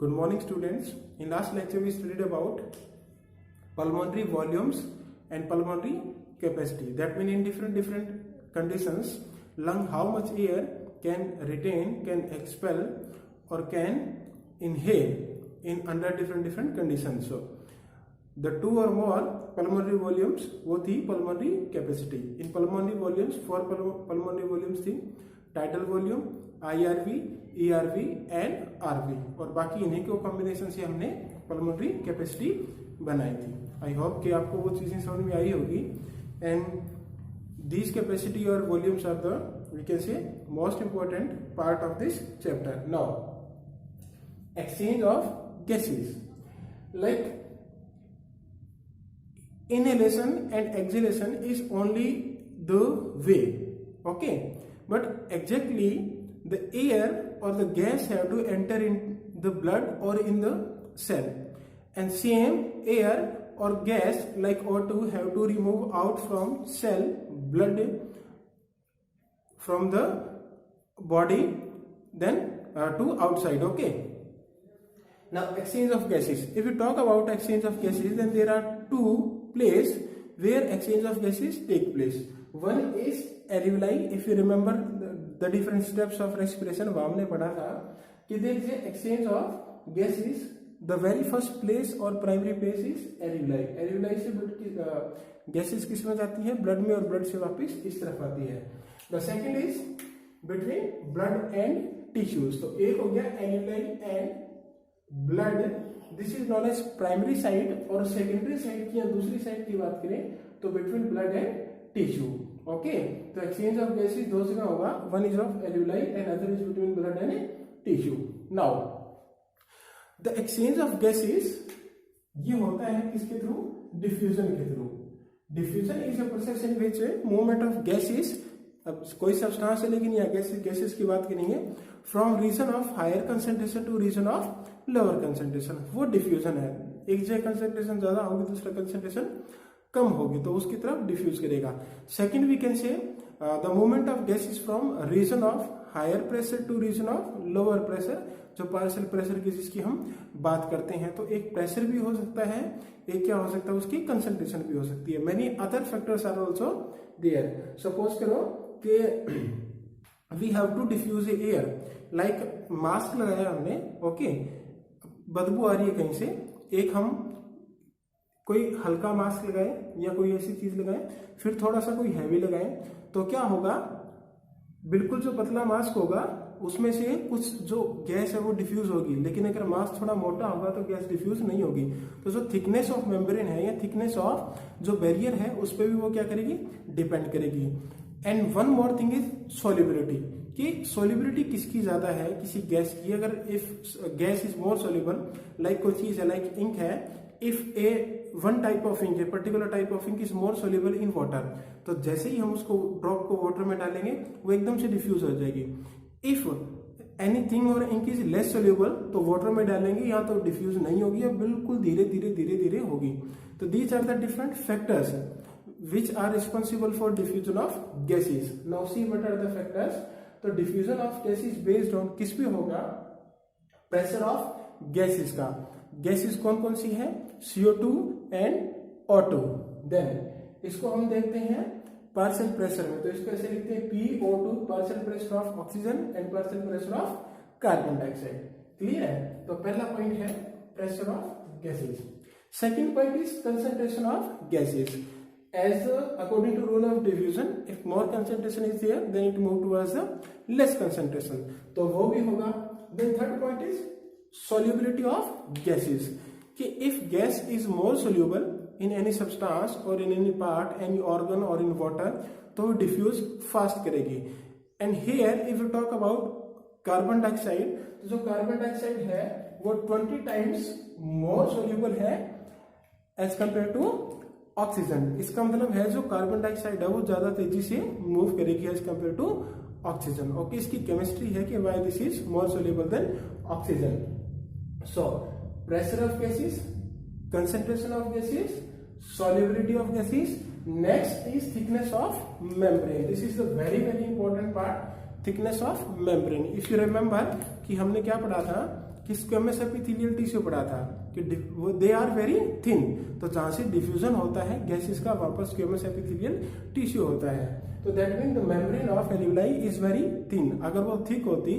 Good morning, students. In last lecture we studied about pulmonary volumes and pulmonary capacity. That means in different conditions, lung how much air can retain, can expel or can inhale in under different conditions. So the two or more pulmonary volumes वो थी pulmonary capacity. In pulmonary volumes, four pulmonary volumes थी tidal volume, IRV, ERV and RV, और बाकी इन्हीं के combination से हमने pulmonary capacity बनाई थी. आई होप कि आपको वो चीजें समझ में आई होगी. एंड दीज कैपेसिटी और volumes are the we can say most important part of this chapter. Now exchange of gases, like inhalation and exhalation is only the way, okay, but exactly the air or the gas have to enter in the blood or in the cell, and same air or gas like O2 have to remove out from cell blood from the body then to outside. Okay, now exchange of gases. If we talk about exchange of gases, then there are two places where exchange of gases take place. One is alveoli. If you remember the different steps of respiration, वो हमने पढ़ा था कि there is exchange of gases. The very first place or primary place is alveoli. Alveoli से gases किस में जाती है? ब्लड में, और ब्लड से वापस इस तरफ आती है. The second is between blood and tissues. तो एक हो गया alveoli and blood, this is known as primary side. और सेकेंडरी साइड की या दूसरी साइड की बात करें तो between blood and tissue. Okay, तो एक्सचेंज ऑफ गैसेस दो जगह होगा. One is of alveoli and other is between blood and tissue. Now the exchange of gases ये होता है किसके थ्रू? डिफ्यूजन के through. Diffusion is a process in which movement of gases, अब कोई सब्सटेंस है लेकिन यहाँ गैसेस की बात करेंगे, from region of higher concentration to region of lower concentration, वो डिफ्यूजन है. एक जगह कंसेंट्रेशन ज्यादा होगी, दूसरा कंसेंट्रेशन कम होगी, तो उसकी तरफ डिफ्यूज करेगा. Second we can say the movement of gases from region of higher pressure to region of lower pressure, जो पार्शियल प्रेशर की जिसकी हम बात करते हैं. तो एक प्रेशर भी हो सकता है, एक क्या हो सकता है, उसकी कंसेंट्रेशन भी हो सकती है. Many other factors are also there. Suppose करो कि we have to diffuse air, like mask लगाया हमने, ओके, बदबू आ रही है कहीं से, एक हम कोई हल्का मास्क लगाए या कोई ऐसी चीज लगाए, फिर थोड़ा सा कोई हैवी लगाए, तो क्या होगा, बिल्कुल जो पतला मास्क होगा उसमें से कुछ जो गैस है वो डिफ्यूज होगी. लेकिन अगर मास्क थोड़ा मोटा होगा तो गैस डिफ्यूज नहीं होगी. तो जो थिकनेस ऑफ मेम्ब्रेन है या थिकनेस ऑफ जो बैरियर है उस पर भी वो क्या करेगी, डिपेंड करेगी. And one more thing is solubility, कि सोल्युबिलिटी किसकी ज्यादा है किसी गैस की. अगर if gas is more soluble, like कोई चीज है, लाइक इंक है, if a one type of ink, a particular type of ink is more soluble in water, तो जैसे ही हम उसको ड्रॉप को वाटर में डालेंगे वो एकदम से डिफ्यूज हो जाएगी. इफ एनीथिंग और इंक इज लेस सोल्यूबल, तो वाटर में डालेंगे या तो डिफ्यूज नहीं होगी या बिल्कुल धीरे धीरे होगी. तो these are the different factors which are responsible for diffusion of gases. Now see what are the factors. तो diffusion of gases based on किस पे होगा? प्रेशर ऑफ गैसेस का. गैसेस कौन कौन सी है? CO2 and O2. देन इसको हम देखते हैं पार्शियल प्रेशर में, तो इसको ऐसे लिखते हैं PO2, partial pressure of oxygen and partial pressure of carbon dioxide. Clear है? तो पहला पॉइंट है pressure of gases. Second point is concentration of gases. As according to rule of diffusion, if more concentration is there, then it move towards the less concentration. तो वो भी होगा. Then third point is solubility of gases. कि if gas is more soluble in any substance or in any part, any organ or in water, तो वो diffuse fast करेगी. And here if we talk about carbon dioxide, तो जो carbon dioxide है वो 20 times more soluble है as compared to oxygen. इसका मतलब है जो कार्बन डाइऑक्साइड है वो ज्यादा तेजी से मूव करेगी as compare to oxygen. Okay, इसकी केमिस्ट्री है कि why this is more soluble than oxygen. So pressure of gases, concentration of gases, solubility of gases. Next is thickness of membrane. This is the very very important part, thickness of membrane. If you remember कि हमने क्या पढ़ा था कि squamous epithelial tissue पढ़ा था कि वो दे आर वेरी थिन, तो जहां से डिफ्यूजन होता है गैसेस का वहां पर स्क्वेमस एपिथेलियल टिश्यू होता है। तो that mean the membrane of alveoli is very thin. अगर वो थिक होती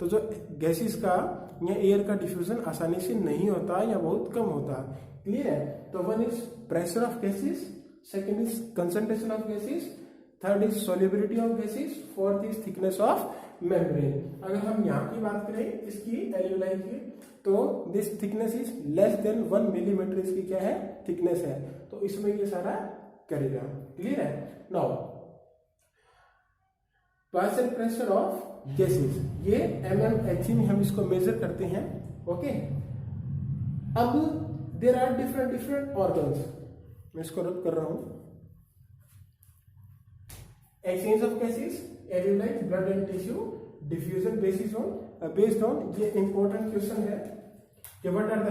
तो जो गैसेस का या एयर का डिफ्यूजन आसानी से नहीं होता या बहुत कम होता। क्लियर है? तो one is pressure of gases, second is concentration of gases, third is solubility of gases, fourth is thickness of membrane. अगर हम यहाँ की बात करें इसकी एल्वियोलाई की, तो this thickness is less than 1 millimetre इसकी क्या है थिकनेस है। तो इसमें ये सारा करेगा। क्लियर है? Now partial pressure of gases, ये mmHg में हम इसको मेजर करते हैं। ओके, अब देर आर डिफरेंट ऑर्गन्स, मैं इसको रब कर रहा हूं। Exchange of gases, alveoli, blood and tissue, diffusion based on ये इंपॉर्टेंट क्वेश्चन है कि what are the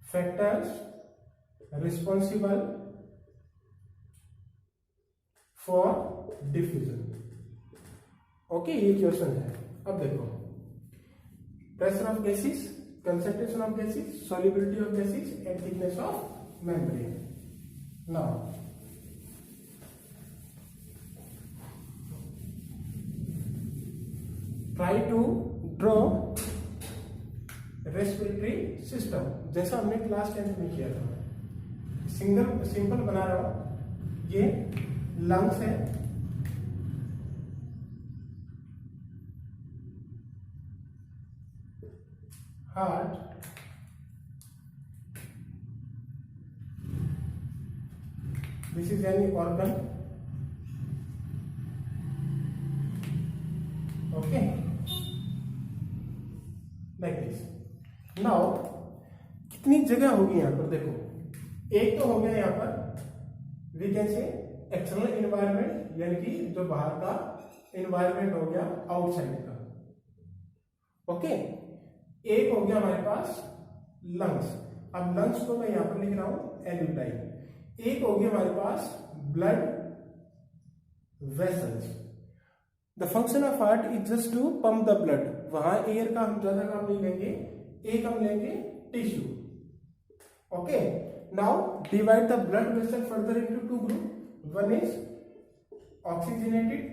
factors responsible for diffusion. Okay, ये क्वेश्चन है। अब देखो, pressure of gases, concentration of gases, solubility of gases and thickness of membrane. Now try to draw respiratory system, जैसा हमने class 10 में किया था। सिंपल बना रहा हूं। ये लंग्स है, heart, this is any organ. Okay, like this. Now कितनी जगह होगी यहां पर? देखो, एक तो हो गया यहां पर we can say external environment, यानी कि जो बाहर का एनवायरनमेंट हो गया आउटसाइड का। ओके, एक हो गया हमारे पास लंग्स। अब लंग्स को मैं यहां पर लिख रहा हूं एल्वियोलाई। एक हो गया हमारे पास blood vessels. The function of heart is just to pump the blood. वहां एयर का हम ज्यादा काम नहीं लेंगे, एक हम लेंगे tissue. Okay, now divide the blood vessel further into two group. One is oxygenated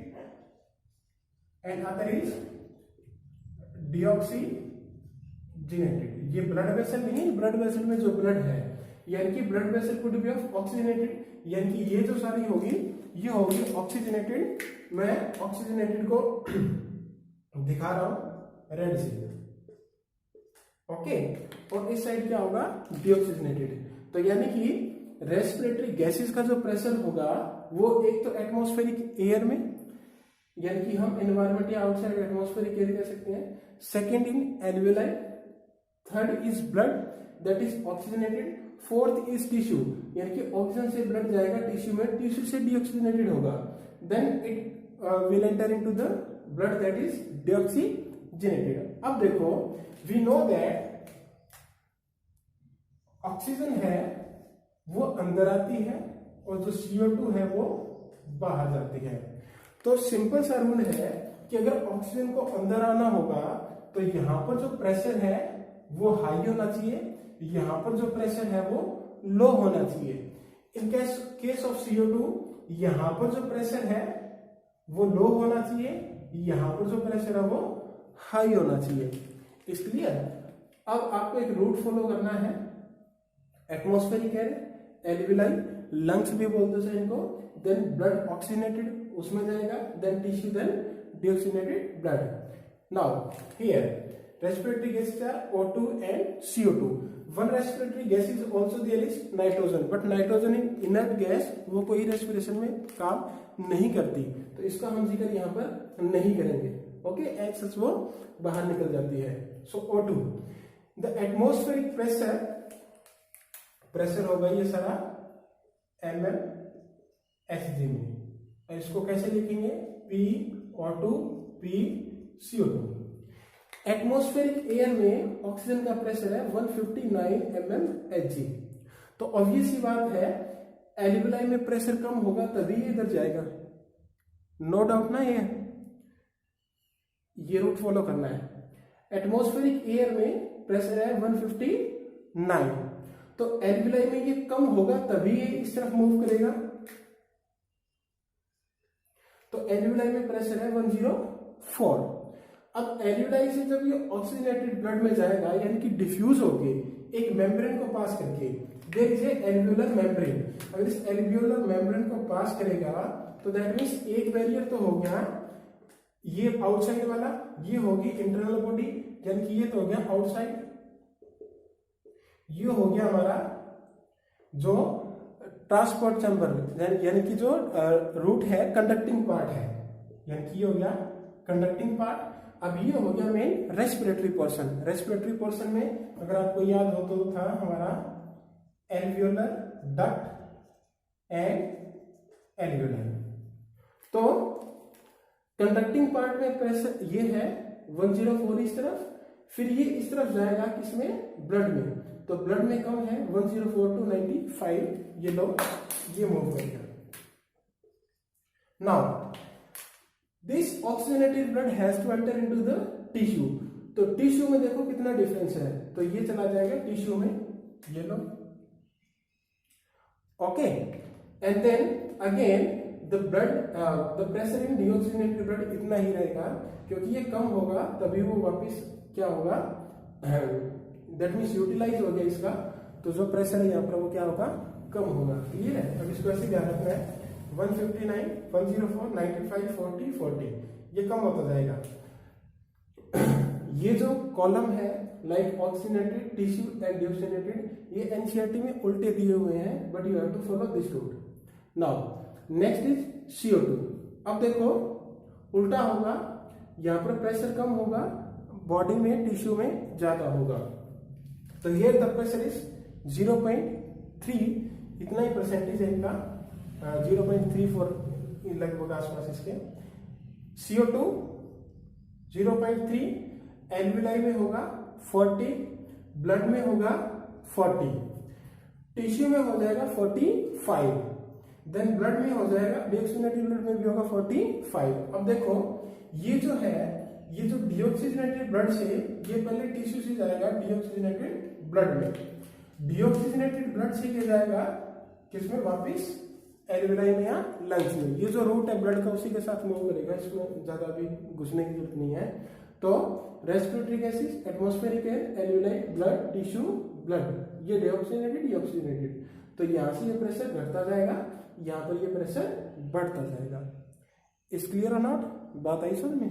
and other is deoxygenated. ये ब्लड वेसल नहीं है, ब्लड वेसल में जो ब्लड है, यानी कि blood vessel could be of oxygenated, यानी कि ये जो सारी होगी ये होगी ऑक्सीजनेटेड। मैं ऑक्सीजनेटेड को दिखा रहा हूं रेड से। ओके, और इस साइड क्या होगा डीऑक्सीजनेटेड। तो यानी कि रेस्पिरेटरी गैसेस का जो प्रेशर होगा वो एक तो एटमॉस्फेरिक एयर में, यानी कि हम एनवायरमेंट या आउटसाइड एटमॉस्फेरिक एयर कह सकते हैं। Second in alveoli, third is blood that is oxygenated, fourth is tissue, यानी कि ऑक्सीजन से ब्लड जाएगा टिश्यू में, टिश्यू से डीऑक्सीजनेटेड होगा, then it will enter into the blood that is deoxygenated. अब देखो, वी नो दैट ऑक्सीजन है वो अंदर आती है और जो CO2 है वो बाहर जाती है। तो सिंपल सा रूल है कि अगर ऑक्सीजन को अंदर आना होगा तो यहां पर जो प्रेशर है वो हाई होना चाहिए, यहां पर जो प्रेशर है वो लो होना चाहिए। इन केस ऑफ CO2 यहां पर जो प्रेशर है वो लो होना चाहिए, यहां पर जो प्रेशर है वो हाई होना चाहिए। इसलिए अब आपको एक रूट फॉलो करना है। एटमॉस्फेरिक एयर, एल्वियोलाई, लंग्स भी बोलते हैं इनको, देन ब्लड ऑक्सीजनेटेड उसमें जाएगा, then tissue, then deoxygenated blood. Now here respiratory gases are O2 and CO2. One respiratory gas is also there is nitrogen, but nitrogen in inert gas, वो कोई respiration में काम नहीं करती, तो इसका हम जिक्र यहाँ पर नहीं करेंगे। ओके, एज सच वो बाहर निकल जाती है। सो O2, द एटमॉस्फेरिक प्रेशर होगा ये सारा mmHg में। इसको कैसे लिखेंगे? PO2 PCO2। एटमॉस्फेरिक एयर में ऑक्सीजन का प्रेशर है 159 mmHg। तो ऑब्वियस सी बात है एल्वियोलाई में प्रेशर कम होगा तभी ये इधर जाएगा, नो डाउट ना। ये रूट फॉलो करना है। एटमॉस्फेरिक एयर में प्रेशर है 159। तो एल्विलाई में ये कम होगा तभी ये इस तरफ मूव करेगा। तो एल्विलाई में प्रेशर है 104। अब एल्विलाई से जब ये ऑक्सीजनेटेड ब्लड में जाएगा यानी कि डिफ्यूज होके एक मेम्ब्रेन को पास करके, देयर इज एल्वियोलर मेम्ब्रेन, अगर इस एल्वियोलर मेम्ब्रेन को पास करेगा तो दैट मीन्स एक बैरियर तो हो गया ये आउटसाइड वाला, ये होगी इंटरनल बॉडी यानी कि ये तो हो गया आउटसाइड, ये हो गया हमारा जो ट्रांसपोर्ट चैम्बर यानी कि जो रूट है कंडक्टिंग पार्ट है, यानी कि ये हो गया कंडक्टिंग पार्ट। अब ये हो गया main respiratory portion. Respiratory portion में अगर आपको याद हो तो था हमारा एल्वियोलर डक्ट एंड एल्वियोलाई। तो कंडक्टिंग पार्ट में प्रेशर ये है 104 इस तरफ, फिर ये इस तरफ जाएगा किसमें, ब्लड में। तो ब्लड में कम है 104 to 95, ये लो ये मूव करेगा। Now this oxygenated blood has to enter into the tissue. तो टिश्यू में देखो कितना डिफरेंस है, तो ये चला जाएगा टिश्यू में, ये लो, okay. And then again the pressure in deoxygenated blood इतना ही रहेगा, क्योंकि ये कम होगा तभी वो वापस क्या होगा, दैट मीन्स यूटिलाइज हो गया इसका, तो जो प्रेशर है यहाँ पर वो क्या होगा, कम होगा। क्लियर है? अब इसको ऐसे ध्यान रखना है 159, 104, 95, 40, 40 ये कम होता जाएगा। ये जो कॉलम है like oxygenated, tissue and deoxygenated, ये एनसीईआरटी में उल्टे दिए हुए हैं, but you have to follow this route. Now next is CO2। अब देखो उल्टा होगा, यहाँ पर प्रेशर कम होगा, बॉडी में टिश्यू में ज्यादा होगा। तो हियर द प्रेशर इज 0.3, इतना ही परसेंटेज है इनका, 0.34 लगभग आसपास इसके। CO2 0.3, एल्विलाई में होगा 40, ब्लड में होगा 40, टिश्यू में हो जाएगा 45, देन ब्लड में हो जाएगा, डीऑक्सीजनेटेड ब्लड में भी होगा 45। अब देखो ये जो है, ये जो डीऑक्सीजनेटेड ब्लड से, ये पहले टिश्यू से जाएगा डीऑक्सीजनेटेड ब्लड में, डीऑक्सीजनेटेड ब्लड से ये जाएगा किसमें, वापिस एल्विलाई में या लंग्स में। ये जो रूट है ब्लड का उसी के साथ मूव करेगा, इसमें ज्यादा भी घुसने की जरूरत नहीं है। तो respiratory gases, atmospheric air, alveoli, blood, tissue, blood, ये डीऑक्सीजनेटेड, डीऑक्सीजनेटेड। तो यहाँ से ये प्रेशर घटता जाएगा, यहाँ पर ये प्रेशर बढ़ता जाएगा। इस क्लियर और नॉट, बात आई समझ में?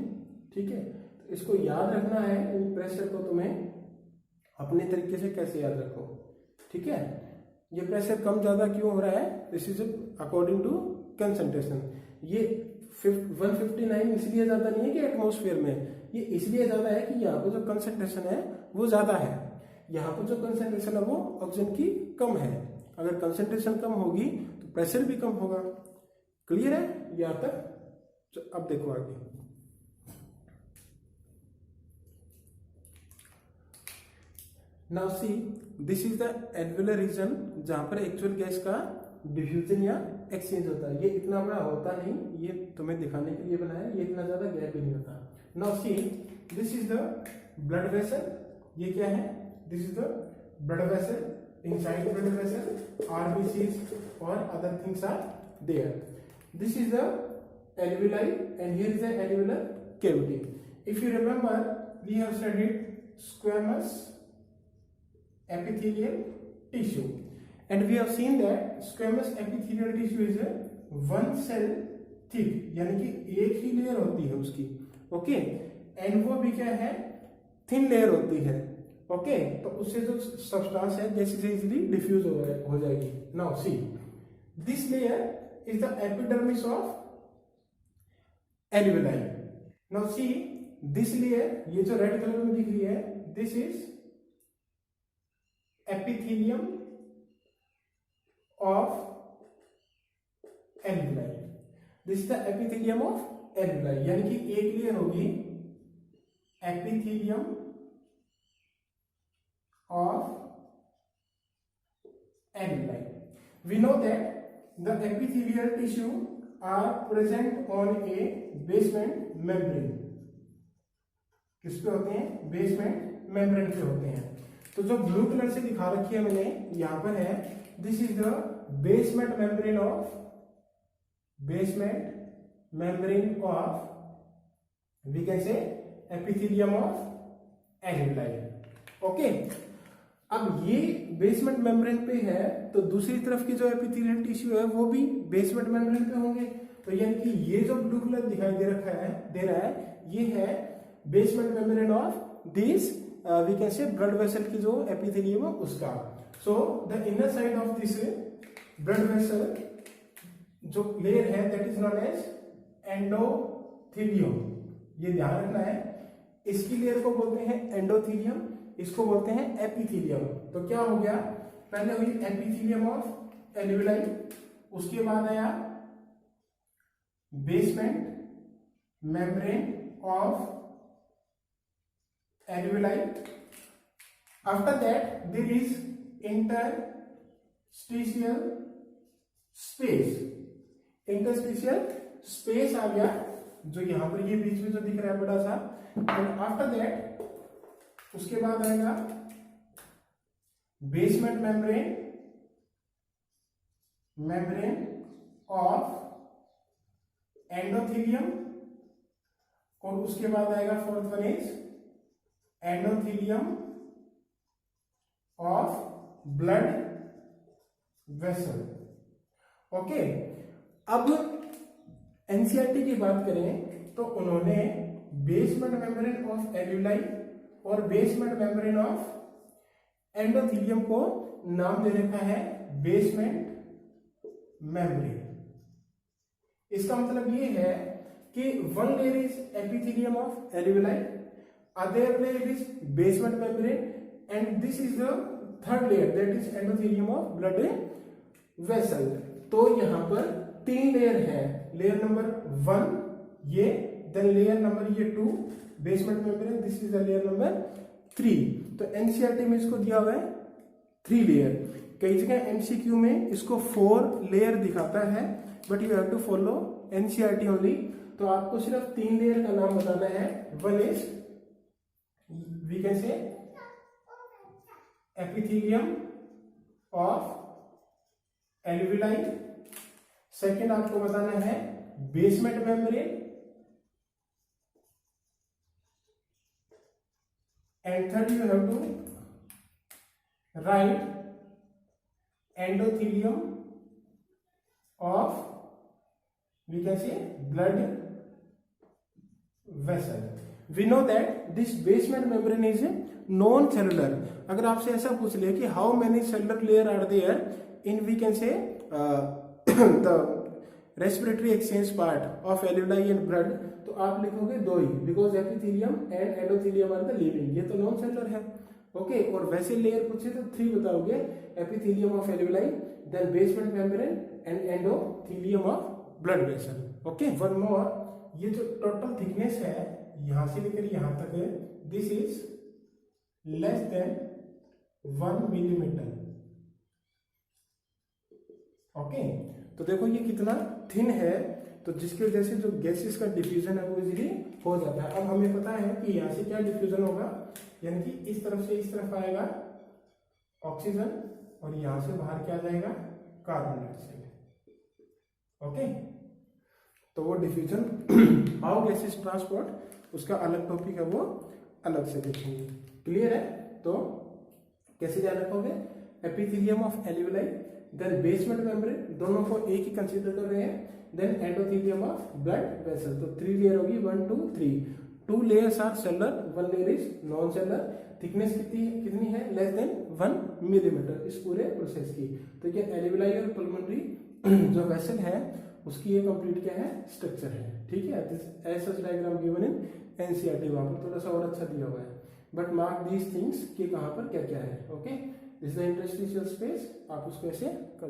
ठीक है, तो इसको याद रखना है, इन प्रेशर को तुम्हें अपने तरीके से कैसे याद रखो। ठीक है, ये प्रेशर कम ज्यादा क्यों हो रहा है, this is according to concentration. ये 159 इसलिए ज्यादा नहीं है कि एटमॉस्फेयर में, ये इसलिए ज्यादा है कि यहाँ पर जो कंसंट्रेशन है वो ज्यादा है, यहाँ पर जो कंसंट्रेशन है वो ऑक्सीजन की कम है। अगर कंसंट्रेशन कम होगी तो प्रेशर भी कम होगा। क्लियर है यहाँ तक? अब देखो आगे, now see this is the alveolar region, जहां पर एक्चुअल गैस का डिफ्यूजन या एक्सचेंज होता है। ये इतना बड़ा होता नहीं, ये तुम्हें दिखाने के लिए बनाया, ये इतना ज्यादा गैप भी नहीं होता। Now see this is the blood vessel, ये क्या है, this is the blood vessel, inside blood vessel RBCs or other things are there. This is the alveoli and here is the alveolar cavity. If you remember, we have studied squamous epithelial tissue and we have seen that squamous epithelial tissue is a one cell thick, यानी कि एक ही layer होती है उसकी, okay, and वो भी क्या है, थिन लेयर होती है, ओके। तो उससे जो सब्सटेंस है गैसेस इजीली डिफ्यूज हो जाएगी। Now see this layer is the epidermis of alveoli. Now see this layer, ये जो रेड कलर में दिख रही है, this is epithelium of alveoli, this is the epithelium of alveoli, यानी कि एक लेयर होगी epithelium of alveoli. We know that the epithelial tissue are present on a basement membrane. किस पे होते हैं, बेसमेंट मेम्ब्रेन पे होते हैं। तो जो ब्लू कलर से दिखा रखी है मैंने यहां पर है, this is the basement membrane of we can say epithelium of alveoli. Okay, अब ये बेसमेंट मेम्ब्रेन पे है तो दूसरी तरफ की जो एपिथेलियल टिश्यू है वो भी बेसमेंट मेम्ब्रेन पे होंगे। तो यानी कि ये जो ब्लू कलर दिखाई दे रहा है ये है basement membrane of this we can say blood vessel की जो एपिथेलियम है उसका। So the inner side of this blood vessel जो लेयर है that is known as endothelium, ये ध्यान रखना है। इसकी लेयर को बोलते हैं एंडोथेलियम, इसको बोलते हैं एपिथेलियम। तो क्या हो गया, पहले हुई एपिथेलियम ऑफ एल्वियोलाई, उसके बाद आया basement membrane of alveoli. After that there is interstitial space आ गया, जो यहां पर ये बीच में जो दिख रहा है बड़ा सा। एंड आफ्टर दैट उसके बाद आएगा बेसमेंट मेम्ब्रेन ऑफ एंडोथेलियम, और उसके बाद आएगा fourth one is endothelium of blood vessel. Okay, अब एनसीईआरटी की बात करें तो उन्होंने बेसमेंट मेम्ब्रेन ऑफ एल्वियोलाई और बेसमेंट मेम्ब्रेन ऑफ एंडोथेलियम को नाम दे रखा है बेसमेंट मेम्ब्रेन। इसका मतलब ये है कि one layer is epithelium of alveoli, other layer is basement membrane, and this is the third layer that is endothelium of blood vessel. तो यहां पर 3 लेयर है, लेयर नंबर 1 ये, देन लेयर नंबर ये 2 basement membrane, this is the layer number 3। तो NCERT में इसको दिया हुआ है 3 लेयर। कई जगह एमसीक्यू में इसको 4 लेयर दिखाता है, but you have to follow NCERT only. तो आपको सिर्फ 3 लेयर का नाम बताना है। One is we can say epithelium of alveoli, second आपको बताना है basement membrane, and third you have to write endothelium of we can say blood vessel. We know that this basement membrane is non cellular. अगर आपसे ऐसा पूछ ले कि how many cellular layer are there in we can say the respiratory exchange part of alveoli and blood, तो आप लिखोगे 2 ही, because epithelium and endothelium are the living, ये तो नॉन सेलुलर है। ओके, और वैसे लेयर पूछे तो 3 बताओगे, epithelium of alveoli, then basement membrane and endothelium of blood vessel. Okay, one more, ये जो टोटल थिकनेस है यहां से लेकर यहां तक है, this is less than 1 millimetre. Okay, तो देखो ये कितना थिन है, तो जिसकी वजह से जो गैसेस का डिफ्यूजन है वो इजीली हो जाता है। अब हमें पता है कि यहाँ से क्या डिफ्यूजन होगा, यानी कि इस तरफ से इस तरफ आएगा ऑक्सीजन और यहां से बाहर क्या जाएगा, कार्बन डाइऑक्साइड। ओके, तो वो डिफ्यूजन हाउ गैसेस ट्रांसपोर्ट उसका अलग टॉपिक है, वो अलग से देखेंगे। क्लियर है? तो कैसे ध्यान रखोगे, epithelium of alveoli, then basement membrane, दोनों को एक ही कंसीडर कर रहे हैं, then endothelium of blood vessel. तो 3 लेयर होगी, 1 2 3। 2 layers are cellular, 1 layer is non cellular. Thickness कितनी है, लेस देन 1 मिलीमीटर इस पूरे प्रोसेस की। तो ये एल्वियोलाई और पल्मोनरी जो वेसल है उसकी ये कंप्लीट क्या है, स्ट्रक्चर है। ठीक है, ऐसा डायग्राम गिवन इन एनसीईआरटी, वहां पर थोड़ा सा और अच्छा दिया हुआ है, बट मार्क दीज थिंग्स कि कहां पर क्या क्या है। Okay, this is the interstitial space, आप उसको ऐसे